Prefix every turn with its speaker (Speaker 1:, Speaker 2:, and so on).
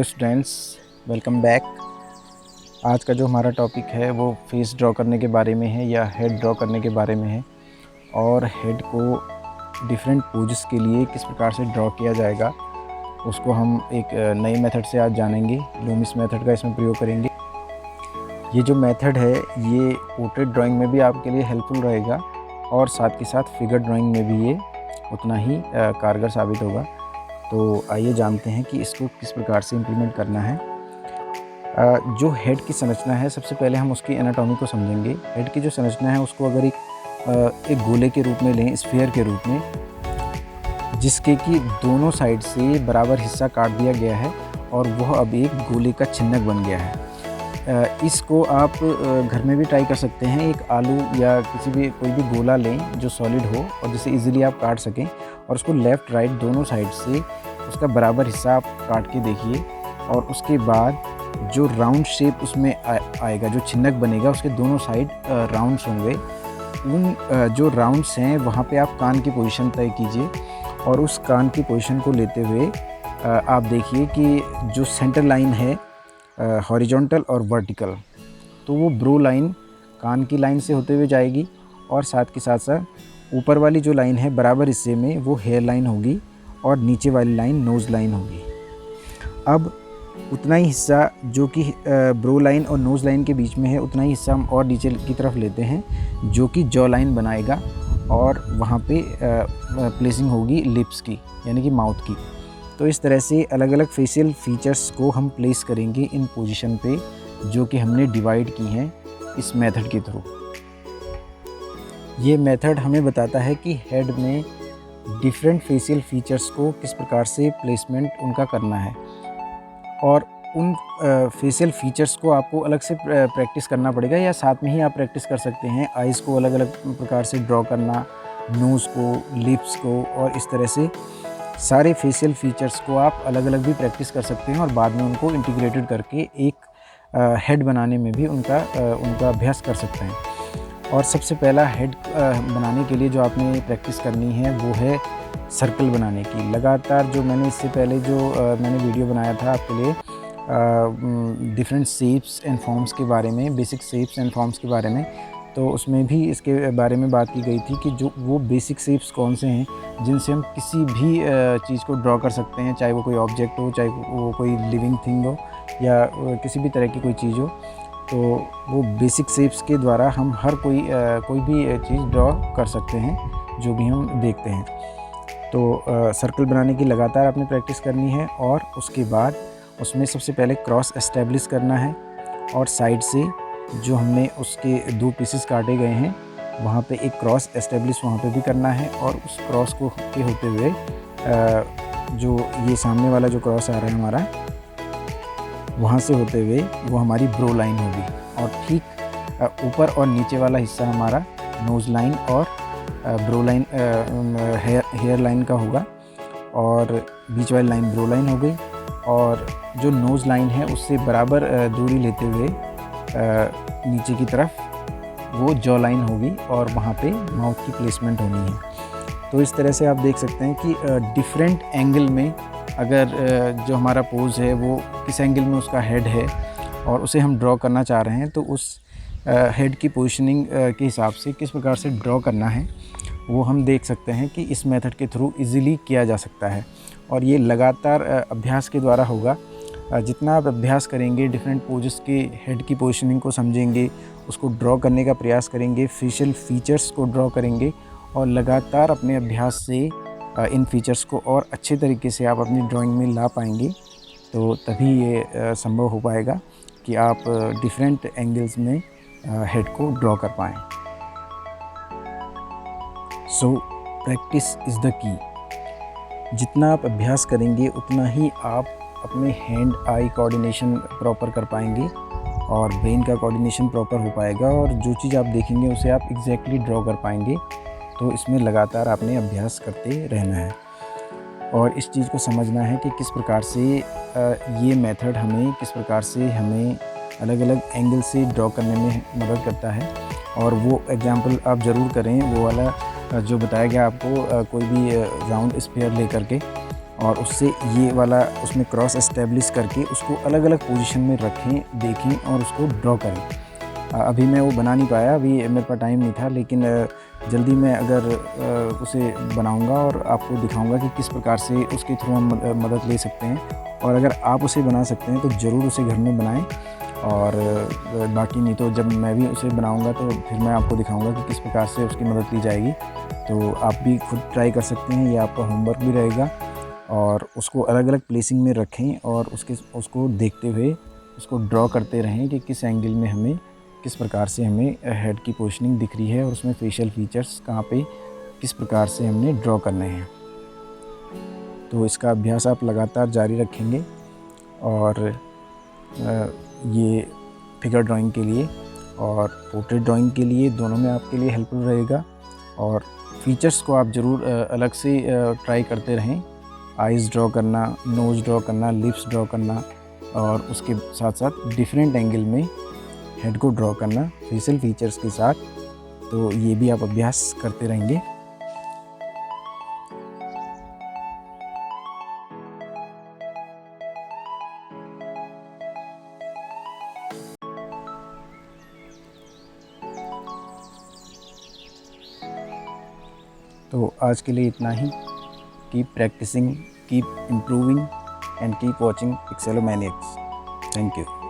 Speaker 1: Students, welcome back. आज का जो हमारा टॉपिक है वो फेस ड्रॉ करने के बारे में है या हेड ड्रॉ करने के बारे में है, और हेड को डिफरेंट पोजेस के लिए किस प्रकार से ड्रॉ किया जाएगा उसको हम एक नए मेथड से आज जानेंगे। लूमिस मेथड का इसमें प्रयोग करेंगे। ये जो मेथड है ये पोर्ट्रेट ड्राइंग में भी आपके लिए हेल्पफुल रहेगा और साथ के साथ फिगर ड्राइंग में भी ये उतना ही कारगर साबित होगा। तो आइए जानते हैं कि इसको किस प्रकार से इम्प्लीमेंट करना है। जो हेड की संरचना है, सबसे पहले हम उसकी एनाटॉमी को समझेंगे। हेड की जो संरचना है उसको अगर एक गोले के रूप में लें, स्फीयर के रूप में, जिसके कि दोनों साइड से बराबर हिस्सा काट दिया गया है और वह अब एक गोले का चिन्हक बन गया है। इसको आप घर में भी ट्राई कर सकते हैं। एक आलू या कोई भी गोला लें जो सॉलिड हो और जिसे इजीली आप काट सकें, और उसको लेफ़्ट राइट दोनों साइड से उसका बराबर हिस्सा आप काट के देखिए, और उसके बाद जो राउंड शेप उसमें आएगा, जो चिन्हक बनेगा, उसके दोनों साइड राउंड्स होंगे। उन जो राउंड्स हैं वहाँ पे आप कान की पोजीशन तय कीजिए, और उस कान की पोजीशन को लेते हुए आप देखिए कि जो सेंटर लाइन है हॉरिजॉन्टल और वर्टिकल, तो वो ब्रो लाइन कान की लाइन से होते हुए जाएगी, और साथ के साथ साथ ऊपर वाली जो लाइन है बराबर हिस्से में वो हेयर लाइन होगी, और नीचे वाली लाइन नोज़ लाइन होगी। अब उतना ही हिस्सा जो कि ब्रो लाइन और नोज़ लाइन के बीच में है, उतना ही हिस्सा हम और नीचे की तरफ लेते हैं जो कि जॉ लाइन बनाएगा, और वहाँ पे प्लेसिंग होगी लिप्स की, यानी कि माउथ की। तो इस तरह से अलग अलग फेशियल फीचर्स को हम प्लेस करेंगे इन पोजीशन पे, जो कि हमने डिवाइड की हैं इस मेथड के थ्रू। ये मेथड हमें बताता है कि हेड में डिफरेंट फेशियल फीचर्स को किस प्रकार से प्लेसमेंट उनका करना है, और उन फेशियल फीचर्स को आपको अलग से प्रैक्टिस करना पड़ेगा, या साथ में ही आप प्रैक्टिस कर सकते हैं। आइज़ को अलग अलग प्रकार से ड्रॉ करना, नोज़ को, लिप्स को, और इस तरह से सारे फेशियल फीचर्स को आप अलग अलग भी प्रैक्टिस कर सकते हैं, और बाद में उनको इंटीग्रेटेड करके एक हेड बनाने में भी उनका अभ्यास कर सकते हैं। और सबसे पहला हेड बनाने के लिए जो आपने प्रैक्टिस करनी है वो है सर्कल बनाने की। लगातार जो मैंने इससे पहले मैंने वीडियो बनाया था आपके लिए डिफरेंट शेप्स एंड फॉर्म्स के बारे में, बेसिक शेप्स एंड फॉर्म्स के बारे में, तो उसमें भी इसके बारे में बात की गई थी कि जो वो बेसिक शेप्स कौन से हैं जिनसे हम किसी भी चीज़ को ड्रॉ कर सकते हैं, चाहे वो कोई ऑब्जेक्ट हो, चाहे वो कोई लिविंग थिंग हो, या किसी भी तरह की कोई चीज़ हो। तो वो बेसिक शेप्स के द्वारा हम हर कोई भी चीज़ ड्रॉ कर सकते हैं जो भी हम देखते हैं। तो सर्कल बनाने की लगातार आपने प्रैक्टिस करनी है, और उसके बाद उसमें सबसे पहले क्रॉस एस्टेब्लिश करना है, और साइड से जो हमने उसके 2 पीसेस काटे गए हैं वहाँ पे एक क्रॉस एस्टेब्लिश वहाँ पे भी करना है, और उस क्रॉस को के होते हुए जो ये सामने वाला जो क्रॉस आ रहा है हमारा, वहाँ से होते हुए वो हमारी ब्रो लाइन होगी, और ठीक ऊपर और नीचे वाला हिस्सा हमारा नोज़ लाइन और ब्रो लाइन हेयर लाइन का होगा, और बीच वाली लाइन ब्रो लाइन हो गई, और जो नोज़ लाइन है उससे बराबर दूरी लेते हुए नीचे की तरफ वो जॉ लाइन होगी, और वहाँ पे माउथ की प्लेसमेंट होनी है। तो इस तरह से आप देख सकते हैं कि डिफरेंट एंगल में अगर जो हमारा पोज है वो किस एंगल में उसका हेड है और उसे हम ड्रॉ करना चाह रहे हैं, तो उस हेड की पोजीशनिंग के हिसाब से किस प्रकार से ड्रॉ करना है वो हम देख सकते हैं कि इस मेथड के थ्रू इजीली किया जा सकता है। और ये लगातार अभ्यास के द्वारा होगा। जितना आप अभ्यास करेंगे, डिफरेंट पोजेस के हेड की पोजीशनिंग को समझेंगे, उसको ड्रॉ करने का प्रयास करेंगे, फेशियल फीचर्स को ड्रॉ करेंगे, और लगातार अपने अभ्यास से इन फीचर्स को और अच्छे तरीके से आप अपनी ड्राइंग में ला पाएंगे, तो तभी ये संभव हो पाएगा कि आप डिफरेंट एंगल्स में हेड को ड्रॉ कर पाएँ। So practice is the key. जितना आप अभ्यास करेंगे उतना ही आप अपने हैंड आई कोऑर्डिनेशन प्रॉपर कर पाएंगे, और ब्रेन का कोऑर्डिनेशन प्रॉपर हो पाएगा, और जो चीज़ आप देखेंगे उसे आप एग्जैक्टली ड्रॉ कर पाएंगे। तो इसमें लगातार आपने अभ्यास करते रहना है, और इस चीज़ को समझना है कि किस प्रकार से ये मेथड किस प्रकार से हमें अलग अलग एंगल से ड्रॉ करने में मदद करता है। और वो एग्जांपल आप ज़रूर करें, वो वाला जो बताया गया आपको, कोई भी राउंड स्फीयर लेकर के, और उससे ये वाला उसमें क्रॉस एस्टेब्लिश करके उसको अलग अलग पोजीशन में रखें, देखें और उसको ड्रॉ करें। अभी मैं वो बना नहीं पाया, अभी मेरे पास टाइम नहीं था, लेकिन जल्दी मैं अगर उसे बनाऊंगा और आपको दिखाऊंगा कि किस प्रकार से उसके थ्रू हम मदद ले सकते हैं। और अगर आप उसे बना सकते हैं तो ज़रूर उसे घर में बनाएं। और बाकी नहीं तो जब मैं भी उसे बनाऊंगा तो फिर मैं आपको दिखाऊंगा कि किस प्रकार से उसकी मदद ली जाएगी। तो आप भी खुद ट्राई कर सकते हैं, ये आपका होमवर्क भी रहेगा। और उसको अलग अलग प्लेसिंग में रखें और उसको देखते हुए उसको ड्रॉ करते रहें कि किस एंगल में हमें, किस प्रकार से हमें हेड की पोजीशनिंग दिख रही है और उसमें फेशियल फीचर्स कहाँ पे किस प्रकार से हमने ड्रॉ करने हैं। तो इसका अभ्यास आप लगातार जारी रखेंगे और ये फिगर ड्राइंग के लिए और पोर्ट्रेट ड्राइंग के लिए दोनों में आपके लिए हेल्पफुल रहेगा। और फीचर्स को आप ज़रूर अलग से ट्राई करते रहें। आइज़ ड्रॉ करना, नोज़ ड्रॉ करना, लिप्स ड्रॉ करना और उसके साथ साथ डिफरेंट एंगल में हेड को ड्रॉ करना फेशियल फीचर्स के साथ। तो ये भी आप अभ्यास करते रहेंगे। तो आज के लिए इतना ही। Keep practising, keep improving and keep watching Pixelomaniacs. Thank you.